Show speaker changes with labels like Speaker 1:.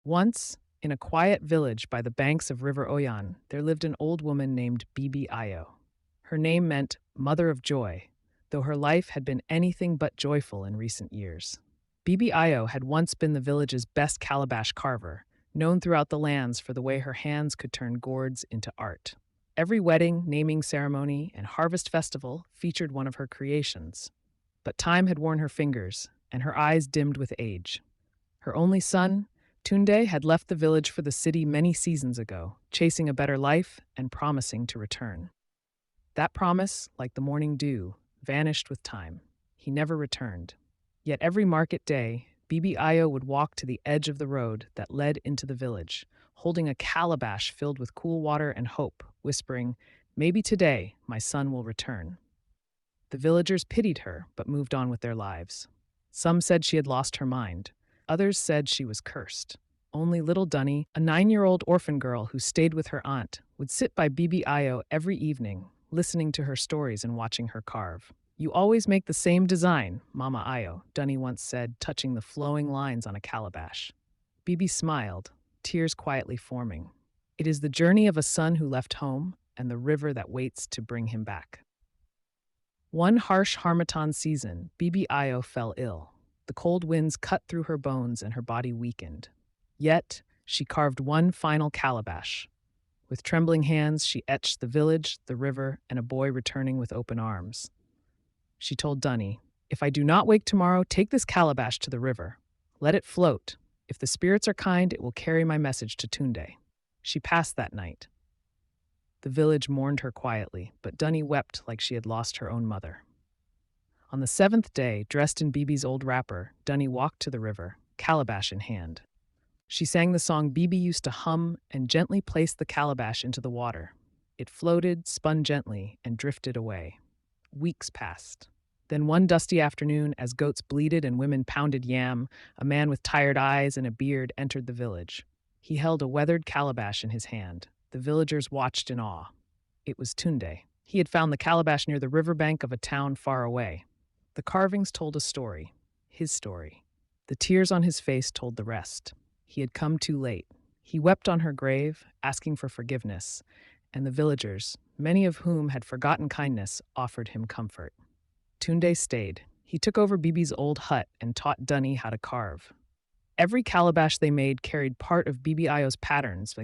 Speaker 1: Once, in a quiet village by the banks of River Oyan, there lived an old woman named Bibi Ayo. Her name meant Mother of Joy, though her life had been anything but joyful in recent years. Bibi Ayo had once been the village's best calabash carver, known throughout the lands for the way her hands could turn gourds into art. Every wedding, naming ceremony, and harvest festival featured one of her creations. But time had worn her fingers, and her eyes dimmed with age. Her only son, Tunde, had left the village for the city many seasons ago, chasing a better life and promising to return. That promise, like the morning dew, vanished with time. He never returned. Yet every market day, Bibi Ayo would walk to the edge of the road that led into the village, holding a calabash filled with cool water and hope, whispering, "Maybe today my son will return." The villagers pitied her, but moved on with their lives. Some said she had lost her mind. Others said she was cursed. Only little Dunny, a 9-year-old orphan girl who stayed with her aunt, would sit by Bibi Ayo every evening, listening to her stories and watching her carve. "You always make the same design, Mama Ayo," Dunny once said, touching the flowing lines on a calabash. Bibi smiled, tears quietly forming. "It is the journey of a son who left home and the river that waits to bring him back." One harsh Harmattan season, Bibi Ayo fell ill. The cold winds cut through her bones and her body weakened. Yet, she carved one final calabash. With trembling hands, she etched the village, the river, and a boy returning with open arms. She told Dunny, "If I do not wake tomorrow, take this calabash to the river. Let it float. If the spirits are kind, it will carry my message to Tunde." She passed that night. The village mourned her quietly, but Dunny wept like she had lost her own mother. On the seventh day, dressed in Bibi's old wrapper, Dunny walked to the river, calabash in hand. She sang the song Bibi used to hum and gently placed the calabash into the water. It floated, spun gently, and drifted away. Weeks passed. Then one dusty afternoon, as goats bleated and women pounded yam, a man with tired eyes and a beard entered the village. He held a weathered calabash in his hand. The villagers watched in awe. It was Tunde. He had found the calabash near the riverbank of a town far away. The carvings told a story, his story. The tears on his face told the rest. He had come too late. He wept on her grave, asking for forgiveness, and the villagers, many of whom had forgotten kindness, offered him comfort. Tunde stayed. He took over Bibi's old hut and taught Dunny how to carve. Every calabash they made carried part of Bibi Ayo's patterns